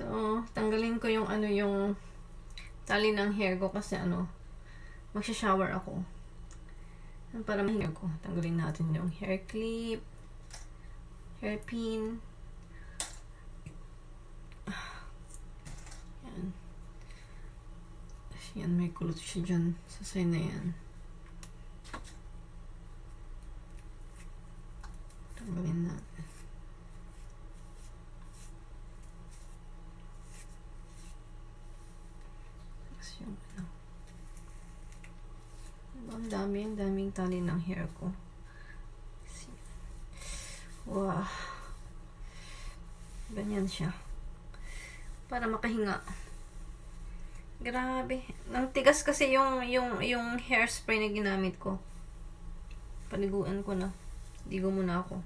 So, tanggalin ko yung yung tali ng hair ko kasi magsha-shower ako. Para mahinga ko, tanggalin natin yung hair clip, hair pin. Yan. Yan, may kulot siya dyan sa side na yan. Tanggalin natin. Tapos yung ang daming tali ng hair ko. Wow. Ganyan siya. Para makahinga. Grabe. Ang tigas kasi yung hairspray na ginamit ko. Paliguan ko na. Ligo muna ako.